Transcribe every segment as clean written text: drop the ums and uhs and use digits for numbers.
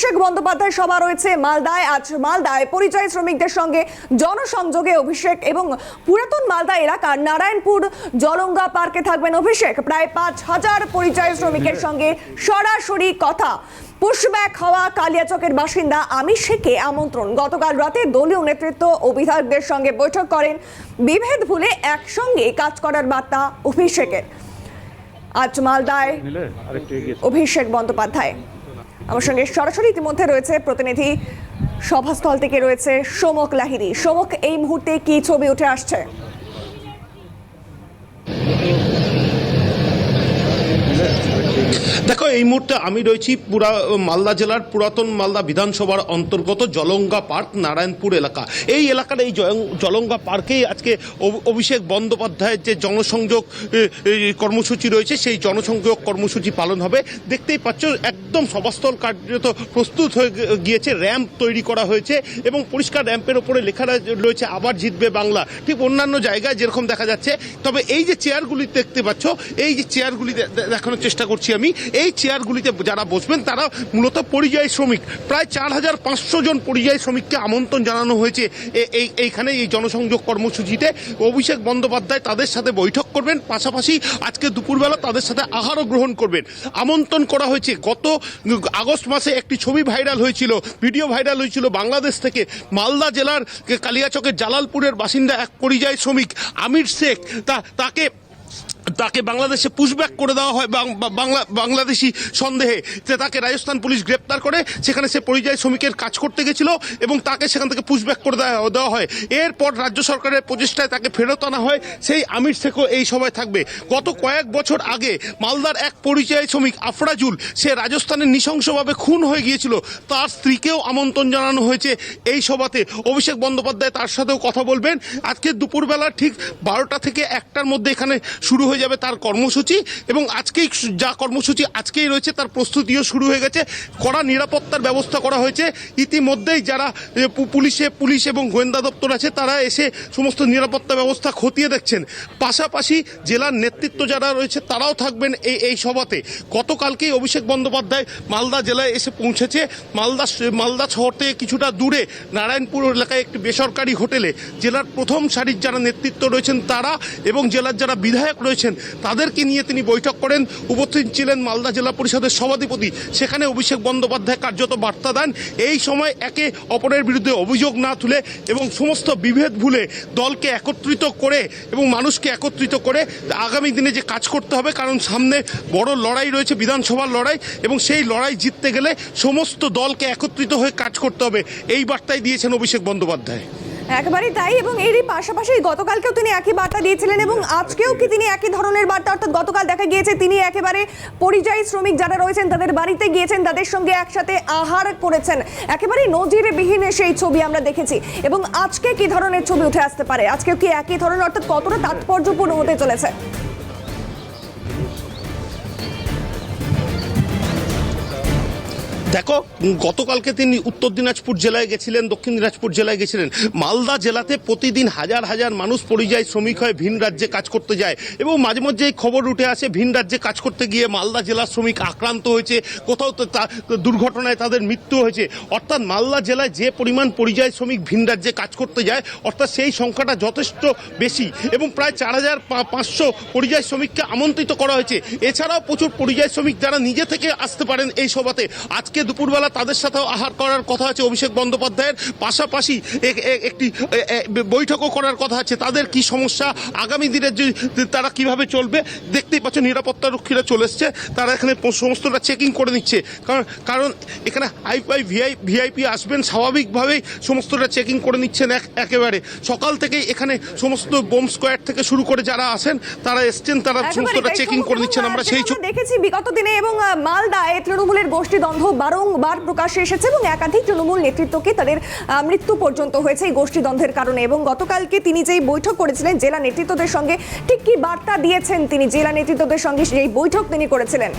অভিষেক বন্দ্যোপাধ্যায় সভা রয়েছে মালদায়। আজ মালদায় পরিযায়ী শ্রমিকদের সঙ্গে জনসংযোগে অভিষেক এবং পুরাতন মালদা এলাকার নারায়ণপুর জলঙ্গা পার্কে থাকবেন অভিষেক। প্রায় ৫,০০০ পরিযায়ী শ্রমিকের সঙ্গে সরাসরি কথা। পুশব্যাক হওয়া কালিয়াচকের বাসিন্দা আমির শেখকে আমন্ত্রণ। গতকাল রাতে দলীয় নেতৃত্ব ও বিধায়কদের সঙ্গে বৈঠক করেন। বিভেদ ভুলে একসঙ্গে কাজ করার বার্তা অভিষেকের। আজ মালদায় অভিষেক বন্দ্যোপাধ্যায়। আমার সঙ্গে সরাসরি ইতিমধ্যে রয়েছে প্রতিনিধি, সভাস্থল থেকে রয়েছে সোমক লাহিড়ী। সোমক, এই মুহূর্তে কি ছবি উঠে আসছে? দেখো, এই মুহূর্তে আমি রয়েছি মালদা জেলার পুরাতন মালদা বিধানসভার অন্তর্গত জলঙ্গা পার্ক নারায়ণপুর এলাকা। এই এলাকার এই জলঙ্গা পার্কেই আজকে অভিষেক বন্দ্যোপাধ্যায়ের যে জনসংযোগ কর্মসূচি রয়েছে সেই জনসংযোগ কর্মসূচি পালন হবে। দেখতেই পাচ্ছ একদম সভাস্থল কার্যত প্রস্তুত হয়ে গিয়েছে, র্যাম্প তৈরি করা হয়েছে এবং পরিষ্কার র্যাম্পের ওপরে লেখা রয়েছে আবার জিতবে বাংলা। ঠিক অন্যান্য জায়গায় যেরকম দেখা যাচ্ছে, তবে এই যে চেয়ারগুলি দেখতে পাচ্ছ, এই যে চেয়ারগুলি দেখানোর চেষ্টা করছি আমি, এই চেয়ারগুলিতে যারা বসবেন তারা মূলত পরিযায়ী শ্রমিক। প্রায় ৪,৫০০ জন পরিযায়ী শ্রমিককে আমন্ত্রণ জানানো হয়েছে এইখানে এই জনসংযোগ কর্মসূচিতে। অভিষেক বন্দ্যোপাধ্যায় তাদের সাথে বৈঠক করবেন, পাশাপাশি আজকে দুপুরবেলা তাদের সাথে আহারও গ্রহণ করবেন। আমন্ত্রণ করা হয়েছে। গত আগস্ট মাসে একটি ছবি ভাইরাল হয়েছিল, ভিডিও ভাইরাল হয়েছিল বাংলাদেশ থেকে। মালদা জেলার কালিয়াচকের জালালপুরের বাসিন্দা এক পরিযায়ী শ্রমিক আমির শেখ, তাকে বাংলাদেশে পুশব্যাক করে দেওয়া হয় বাংলাদেশি সন্দেহে। তাকে রাজস্থান পুলিশ গ্রেপ্তার করে, সেখানে সে পরিযায়ী শ্রমিকের কাজ করতে গেছিল এবং তাকে সেখান থেকে পুশব্যাক করে দেওয়া হয়। এরপর রাজ্য সরকারের প্রচেষ্টায় তাকে ফেরত আনা হয়। সেই আমির শেখও এই সভায় থাকবে। গত কয়েক বছর আগে মালদার এক পরিযায়ী শ্রমিক আফরাজুল, সে রাজস্থানে নৃশংসভাবে খুন হয়ে গিয়েছিল। তার স্ত্রীকেও আমন্ত্রণ জানানো হয়েছে এই সভাতে। অভিষেক বন্দ্যোপাধ্যায় তার সাথেও কথা বলবেন। আজকে দুপুরবেলা ঠিক ১২টা থেকে ১টার মধ্যে এখানে শুরু হয়ে যাবে তার কর্মসূচি এবং আজকেই যা কর্মসূচি আজকেই রয়েছে তার প্রস্তুতিও শুরু হয়ে গেছে। কড়া নিরাপত্তার ব্যবস্থা করা হয়েছে। ইতিমধ্যেই যারা পুলিশ এবং গোয়েন্দা দপ্তর আছে তারা এসে সমস্ত নিরাপত্তা ব্যবস্থা খতিয়ে দেখছেন। পাশাপাশি জেলার নেতৃত্ব যারা রয়েছে তারাও থাকবেন এই সভাতে। গতকালকেই অভিষেক বন্দ্যোপাধ্যায় মালদা জেলায় এসে পৌঁছেছে। মালদা শহর থেকে কিছুটা দূরে নারায়ণপুর এলাকায় একটি বেসরকারি হোটেলে জেলার প্রথম সারির যারা নেতৃত্ব রয়েছেন তারা এবং জেলার যারা বিধায়ক রয়েছেন তাদেরকে নিয়ে তিনি বৈঠক করেন। উপস্থিত ছিলেন মালদা জেলা পরিষদের সভাধিপতি। সেখানে অভিষেক বন্দ্যোপাধ্যায় কার্যত বার্তা দেন এই সময় একে অপরের বিরুদ্ধে অভিযোগ না তুলে এবং সমস্ত বিভেদ ভুলে দলকে একত্রিত করে এবং মানুষকে একত্রিত করে আগামী দিনে যে কাজ করতে হবে, কারণ সামনে বড় লড়াই রয়েছে, বিধানসভার লড়াই, এবং সেই লড়াই জিততে গেলে সমস্ত দলকে একত্রিত হয়ে কাজ করতে হবে, এই বার্তাই দিয়েছেন অভিষেক বন্দ্যোপাধ্যায়। একেবারেই তাই, এবং এরই পাশাপাশি গতকালকেও তিনি একই বার্তা দিয়েছিলেন এবং আজকেও কি তিনি একই ধরনের বার্তা? অর্থাৎ গতকাল দেখা গিয়েছে তিনি একেবারে পরিযায়ী শ্রমিক যারা রয়েছেন তাদের বাড়িতে গিয়েছেন, তাদের সঙ্গে একসাথে আহার করেছেন। একেবারে নজিরবিহীন সেই ছবি আমরা দেখেছি। এবং আজকে কি ধরনের ছবি উঠে আসতে পারে? আজকেও কি একই ধরনের, অর্থাৎ কতটা তাৎপর্যপূর্ণ হতে চলেছে? দেখো, গতকালকে তিনি উত্তর দিনাজপুর জেলায় গেছিলেন, দক্ষিণ দিনাজপুর জেলায় গেছিলেন। মালদা জেলাতে প্রতিদিন হাজার হাজার মানুষ পরিযায়ী শ্রমিক হয়ে ভিন রাজ্যে কাজ করতে যায় এবং মাঝে মধ্যে এই খবর উঠে আসে ভিন রাজ্যে কাজ করতে গিয়ে মালদা জেলার শ্রমিক আক্রান্ত হয়েছে, কোথাও দুর্ঘটনায় তাদের মৃত্যু হয়েছে। অর্থাৎ মালদা জেলায় যে পরিমাণ পরিযায়ী শ্রমিক ভিন রাজ্যে কাজ করতে যায়, অর্থাৎ সেই সংখ্যাটা যথেষ্ট বেশি এবং প্রায় ৪,৫০০ পরিযায়ী শ্রমিককে আমন্ত্রিত করা হয়েছে। এছাড়াও প্রচুর পরিযায়ী শ্রমিক যারা নিজে থেকে আসতে পারেন এই সভাতে। আজকে দুপুরবেলা তাদের সাথেও আহার করার কথা আছে অভিষেক বন্দ্যোপাধ্যায়ের। পাশাপাশি একটি বৈঠকও করার কথা আছে। তাদের কি সমস্যা, আগামী দিনের তারা কিভাবে চলবে, দেখতেই পাচ্ছ নিরাপত্তা রক্ষীরা চলে এসছে। তারা এখানে সমস্তটা চেকিং করে নিচ্ছে, কারণ এখানে ভিআইপি আসবেন, স্বাভাবিকভাবেই সমস্তটা চেকিং করে নিচ্ছেন। একেবারে সকাল থেকেই এখানে সমস্ত বোম স্কোয়াড থেকে শুরু করে যারা আসেন তারা এসছেন, তারা সমস্তটা চেকিং করে নিচ্ছেন। আমরা সেই দেখেছি বিগত দিনে এবং মালদায় তৃণমূলের গোষ্ঠীদ্বন্দ্ব বারংবার প্রকাশ্যে এসেছে এবং একাধিক তৃণমূল নেতৃত্বকে তাদের মৃত্যু পর্যন্ত হয়েছে এই গোষ্ঠীদ্বন্দ্বের কারণে। এবং গতকালকে তিনি যেই বৈঠক করেছিলেন জেলা নেতৃত্বদের সঙ্গে, ঠিক কি বার্তা দিয়েছেন তিনি জেলা নেতৃত্বদের সঙ্গে যেই বৈঠক তিনি করেছিলেন?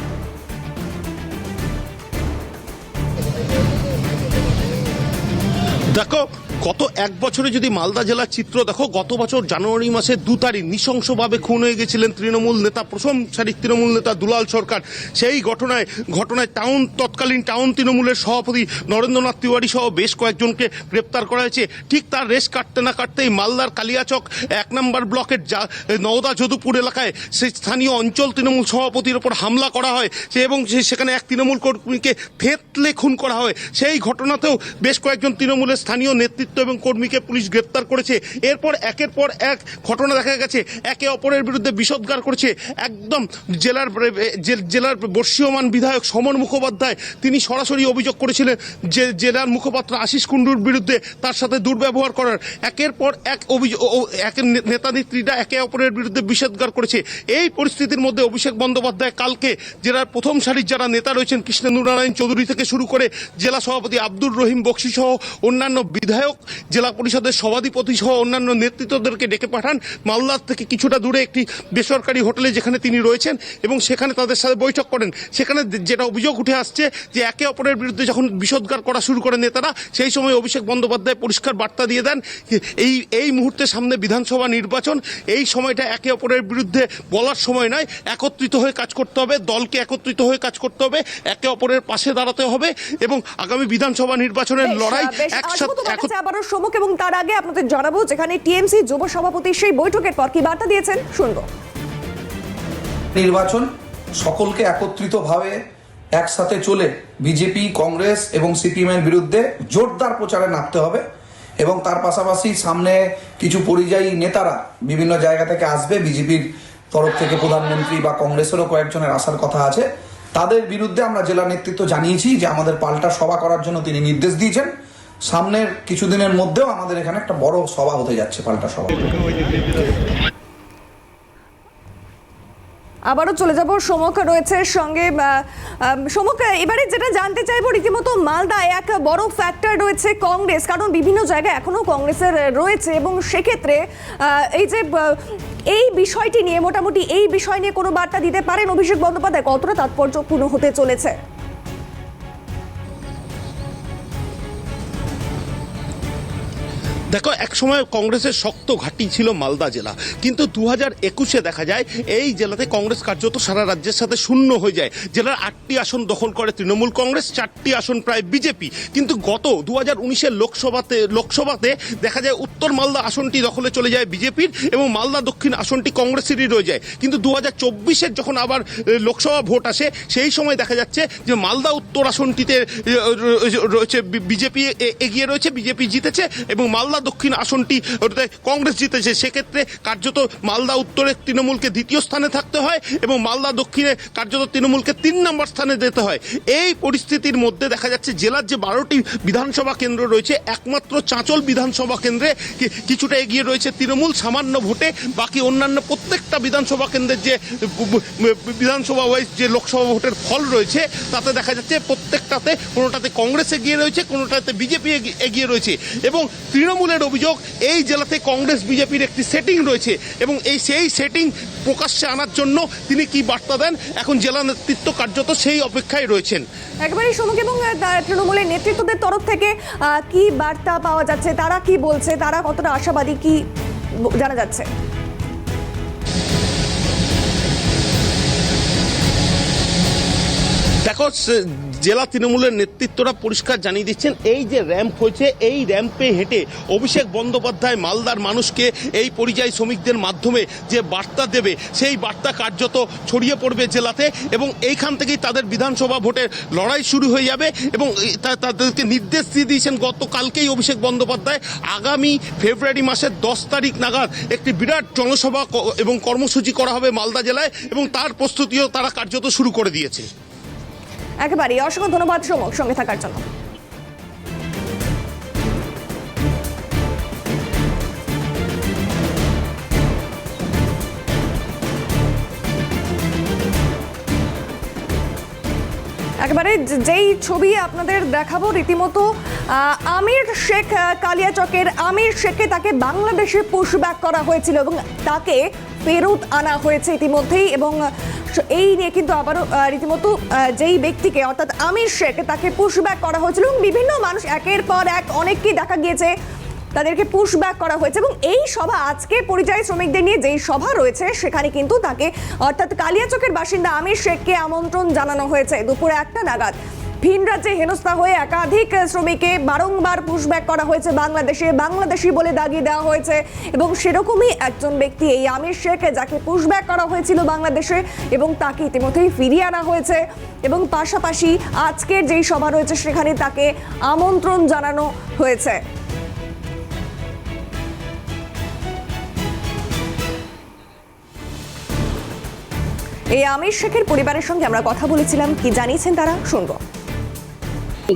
দেখো, গত এক বছরে যদি মালদা জেলার চিত্র দেখো, গত বছর জানুয়ারি মাসের 2 তারিখ নৃশংসভাবে খুন হয়ে গেছিলেন তৃণমূল নেতা, প্রথম সারির তৃণমূল নেতা দুলাল সরকার। সেই ঘটনায় তৎকালীন টাউন তৃণমূলের সভাপতি নরেন্দ্রনাথ তিওয়ারি সহ বেশ কয়েকজনকে গ্রেপ্তার করা হয়েছে। ঠিক তার রেশ কাটতে না কাটতেই মালদার কালিয়াচক 1 নম্বর ব্লকের নওদা যদুপুর এলাকায় সেই স্থানীয় অঞ্চল তৃণমূল সভাপতির ওপর হামলা করা হয় এবং সেখানে এক তৃণমূল কর্মীকে থেতলে খুন করা হয়। সেই ঘটনাতেও বেশ কয়েকজন তৃণমূলের স্থানীয় নেতৃত্ব এবং কর্মীকে পুলিশ গ্রেপ্তার করেছে। এরপর একের পর এক ঘটনা দেখা গেছে, একে অপরের বিরুদ্ধে বিষোদ্গার করেছে। একদম জেলার বর্ষীয়মান বিধায়ক সমর মুখোপাধ্যায় তিনি সরাসরি অভিযোগ করেছিলেন যে জেলার মুখপাত্র আশিস কুণ্ডুর বিরুদ্ধে তার সাথে দুর্ব্যবহার করার। একের পর এক নেতা নেত্রীরা একে অপরের বিরুদ্ধে বিষোদ্গার করেছে। এই পরিস্থিতির মধ্যে অভিষেক বন্দ্যোপাধ্যায় কালকে জেলার প্রথম সারির যারা নেতা রয়েছেন কৃষ্ণেন্দু নারায়ণ চৌধুরী থেকে শুরু করে জেলা সভাপতি আব্দুর রহিম বক্সি সহ অন্যান্য বিধায়ক, জেলা পরিষদের সভাধিপতি সহ অন্যান্য নেতৃত্বদেরকে ডেকে পাঠান মালদার থেকে কিছুটা দূরে একটি বেসরকারি হোটেলে যেখানে তিনি রয়েছেন এবং সেখানে তাদের সাথে বৈঠক করেন। সেখানে যেটা অভিযোগ উঠে আসছে যে একে অপরের বিরুদ্ধে যখন বিষোদ্গার করা শুরু করে নেতারা, সেই সময় অভিষেক বন্দ্যোপাধ্যায় পরিষ্কার বার্তা দিয়ে দেন এই মুহূর্তে সামনে বিধানসভা নির্বাচন, এই সময়টা একে অপরের বিরুদ্ধে বলার সময় নয়, একত্রিত হয়ে কাজ করতে হবে, দলকে একত্রিত হয়ে কাজ করতে হবে, একে অপরের পাশে দাঁড়াতে হবে এবং আগামী বিধানসভা নির্বাচনের লড়াই একসাথে। আবারও সমক এবং তার আগে আপনাদের জানাবো যেখানে টিএমসি যুব সভাপতি সেই বৈঠকের পর কি বার্তা দিয়েছেন শুনবো। নির্বাচন সকলকে একত্রিতভাবে একসাথে চলে বিজেপি, কংগ্রেস এবং সিপিএমের বিরুদ্ধে জোরদার প্রচারে নামতে হবে এবং তার পাশাপাশি সামনে কিছু পরিযায়ী নেতারা বিভিন্ন জায়গা থেকে আসবে, বিজেপির তরফ থেকে প্রধানমন্ত্রী বা কংগ্রেসেরও কয়েকজনের আসার কথা আছে। তাদের বিরুদ্ধে আমরা জেলা নেতৃত্ব জানিয়েছি যে আমাদের পাল্টা সভা করার জন্য তিনি নির্দেশ দিয়েছেন। সামনের কিছুদিনের মধ্যেও আমাদের এখানে একটা বড় সভা হতে যাচ্ছে, পাল্টা সভা। আবারও চলে যাব, সমক রয়েছে সঙ্গে। সমক, এবারে যেটা জানতে চাইবো, রীতিমতো মালদায় এক বড় ফ্যাক্টর রয়েছে কংগ্রেস, কারণ বিভিন্ন জায়গায় এখনো কংগ্রেসের রয়েছে এবং সেক্ষেত্রে এই বিষয়টি নিয়ে মোটামুটি এই বিষয় নিয়ে কোনো বার্তা দিতে পারেন অভিষেক বন্দ্যোপাধ্যায়? কতটা তাৎপর্যপূর্ণ হতে চলেছে? দেখো, একসময় কংগ্রেসের শক্ত ঘাঁটি ছিল মালদা জেলা, কিন্তু 2021-এ দেখা যায় এই জেলাতে কংগ্রেস কার্যত সারা রাজ্যের সাথে শূন্য হয়ে যায়। জেলার 8টি আসন দখল করে তৃণমূল কংগ্রেস, 4টি আসন প্রায় বিজেপি। কিন্তু গত 2019-এর লোকসভাতে দেখা যায় উত্তর মালদা আসনটি দখলে চলে যায় বিজেপির এবং মালদা দক্ষিণ আসনটি কংগ্রেসেরই রয়ে যায়। কিন্তু 2024-এর যখন আবার লোকসভা ভোট আসে, সেই সময় দেখা যাচ্ছে যে মালদা উত্তর আসনটিতে রয়েছে বিজেপি এগিয়ে রয়েছে, বিজেপি জিতেছে এবং মালদা দক্ষিণ আসনটি কংগ্রেস জিতেছে। সেক্ষেত্রে কার্যত মালদা উত্তরে তৃণমূলকে দ্বিতীয় স্থানে থাকতে হয় এবং মালদা দক্ষিণে কার্যত তৃণমূলকে 3 নম্বর স্থানে যেতে হয়। এই পরিস্থিতির মধ্যে দেখা যাচ্ছে জেলার যে 12টি বিধানসভা কেন্দ্র রয়েছে, একমাত্র চাঁচল বিধানসভা কেন্দ্রে কিছুটা এগিয়ে রয়েছে তৃণমূল সামান্য ভোটে। বাকি অন্যান্য প্রত্যেকটা বিধানসভা কেন্দ্রের যে বিধানসভা ওয়াইজ যে লোকসভা ভোটের ফল রয়েছে, তাতে দেখা যাচ্ছে প্রত্যেকটাতে কোনোটাতে কংগ্রেস এগিয়ে রয়েছে, কোনোটাতে বিজেপি এগিয়ে রয়েছে। এবং তৃণমূলের অভিযোগ এই জেলাতে কংগ্রেস বিজেপির একটি সেটিং রয়েছে এবং সেই সেটিং প্রকাশ্যে আনার জন্য তিনি কি বার্তা দেন, এখন জেলা নেতৃত্ব কার্যত সেই অপেক্ষায় রয়েছেন। একেবারেই সমক, এবং তৃণমূলের নেতৃত্বদের তরফ থেকে কি বার্তা পাওয়া যাচ্ছে, তারা কি বলছে, তারা কতটা আশাবাদী, কি জানা যাচ্ছে? দেখো, জেলা তৃণমূলের নেতৃত্বরা পরিষ্কার জানিয়ে দিচ্ছেন এই যে র্যাম্প হয়েছে, এই র্যাম্পে হেঁটে অভিষেক বন্দ্যোপাধ্যায় মালদার মানুষকে এই পরিযায়ী শ্রমিকদের মাধ্যমে যে বার্তা দেবে, সেই বার্তা কার্যত ছড়িয়ে পড়বে জেলাতে এবং এইখান থেকেই তাদের বিধানসভা ভোটের লড়াই শুরু হয়ে যাবে। এবং তাদেরকে নির্দেশ দিয়ে দিয়েছেন গতকালকেই অভিষেক বন্দ্যোপাধ্যায়, আগামী ফেব্রুয়ারি মাসের 10 তারিখ নাগাদ একটি বিরাট জনসভা এবং কর্মসূচি করা হবে মালদা জেলায় এবং তার প্রস্তুতিও তারা কার্যত শুরু করে দিয়েছে। একেবারে অসংখ্য ধন্যবাদ সমক সঙ্গে থাকার জন্য। একেবারে যেই ছবি আপনাদের দেখাবো, রীতিমতো আমির শেখ, কালিয়াচকের আমির শেখকে তাকে বাংলাদেশে পুশব্যাক করা হয়েছিল এবং তাকে ফেরত আনা হয়েছে ইতিমধ্যেই। এবং এই নিয়ে কিন্তু আবারও রীতিমতো যেই ব্যক্তিকে অর্থাৎ আমির শেখ তাকে পুশব্যাক করা হয়েছিল এবং বিভিন্ন মানুষ একের পর এক অনেককেই দেখা গিয়েছে তাদেরকে পুশব্যাক করা হয়েছে। এবং এই সভা আজকে পরিযায়ী শ্রমিকদের নিয়ে যেই সভা রয়েছে সেখানে কিন্তু তাকে অর্থাৎ কালিয়াচকের বাসিন্দা আমির শেখকে আমন্ত্রণ জানানো হয়েছে দুপুরে 1টা নাগাদ। ভিন রাজ্যে হেনস্থা হয়ে একাধিক শ্রমিককে বারংবার পুশব্যাক করা হয়েছে বাংলাদেশি বলে দাগিয়ে দেওয়া হয়েছে। এবং সেরকমই একজন ব্যক্তি এই আমির শেখ, যাকে পুশব্যাক করা হয়েছিল বাংলাদেশে, এবং তাকে ইতিমধ্যেই ফিরিয়ে আনা হয়েছে। এবং পাশাপাশি আজকের যেই সভা রয়েছে সেখানে তাকে আমন্ত্রণ জানানো হয়েছে। এই আমির শেখের পরিবারের সঙ্গে আমরা কথা বলেছিলাম, কি জানিয়েছেন তারা, শুনবো।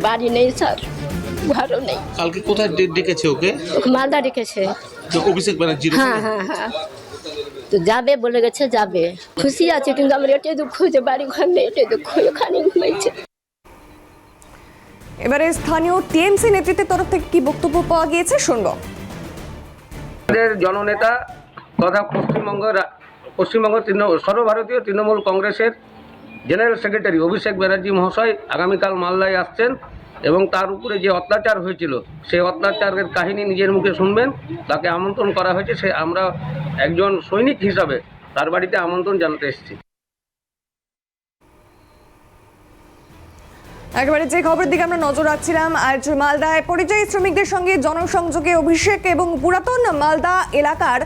বাড়ি নেই স্যার, ঘরও নেই। কালকে কোথায় ডেকেছে ওকে? মালদা রেখেছে। তো অভিষেক ব্যানার্জি হ্যাঁ হ্যাঁ হ্যাঁ, তো যাবে বলে গেছে, যাবে। খুশি আছে, কিন্তু আমার এটাই দুঃখ হয়েছে, বাড়ি ঘর নেই, এটাই দুঃখ, ওখানে ঘুমাইছে। এবারে স্থানীয় টিএমসি নেতৃত্বের তরফ থেকে কি বক্তব্য পাওয়া গিয়েছে, শুনবো। জননেতা তথা পশ্চিমবঙ্গ সর্বভারতীয় তৃণমূল কংগ্রেসের জেনারেল সেক্রেটারি অভিষেক ব্যানার্জি মহাশয় আগামীকাল মালদায় আসছেন এবং তার উপরে যে অত্যাচার হয়েছিল সেই অত্যাচারের কাহিনী নিজের মুখে শুনবেন। তাকে আমন্ত্রণ করা হয়েছে, সে আমরা একজন সৈনিক হিসাবে তার বাড়িতে আমন্ত্রণ জানাতে এসেছি। একেবারে যে খবরের দিকে আমরা নজর রাখছিলাম, আজ মালদায় পরিযায়ী শ্রমিকদের সঙ্গে জনসংযোগে অভিষেক এবং পুরাতন মালদা এলাকার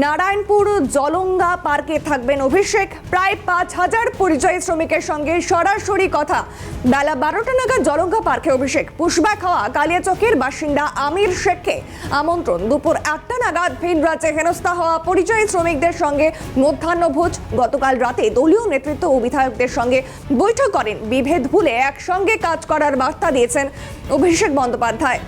নারায়ণপুর জলঙ্গা পার্কে থাকবেন অভিষেক। প্রায় 5000 পরিযায়ী শ্রমিকের সঙ্গে সরাসরি কথা। বেলা 12টা নাগাদ জলঙ্গা পার্কে অভিষেক। পুশব্যাক হওয়া কালিয়াচকের বাসিন্দা আমির শেখকে আমন্ত্রণ। দুপুর 1টা নাগাদ ভিন রাজ্যে হেনস্থা হওয়া পরিযায়ী শ্রমিকদের সঙ্গে মধ্যাহ্নভোজ। গতকাল রাতে দলীয় নেতৃত্ব ও বিধায়কদের সঙ্গে বৈঠক করেন। বিভেদ ভুলে একসঙ্গে কাজ করার বার্তা দিয়েছেন অভিষেক বন্দ্যোপাধ্যায়।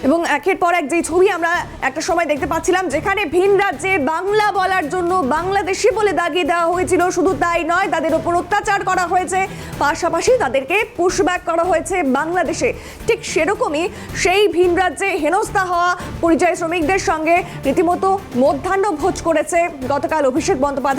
এবং একের পর এক যে ছবি আমরা একটা সময় দেখতে পাচ্ছিলাম, যেখানে ভিন রাজ্যে বাংলা বলার জন্য বাংলাদেশি বলে দাগিয়ে দেওয়া হয়েছিল। শুধু তাই নয়, তাদের উপর অত্যাচার করা হয়েছে, পাশাপাশি তাদেরকে পুশব্যাক করা হয়েছে বাংলাদেশে। ঠিক সেরকমই সেই ভিন রাজ্যে হেনস্থা হওয়া পরিযায়ী শ্রমিকদের সঙ্গে রীতিমতো মধ্যাহ্নভোজ করেছে গতকাল অভিষেক বন্দ্যোপাধ্যায়।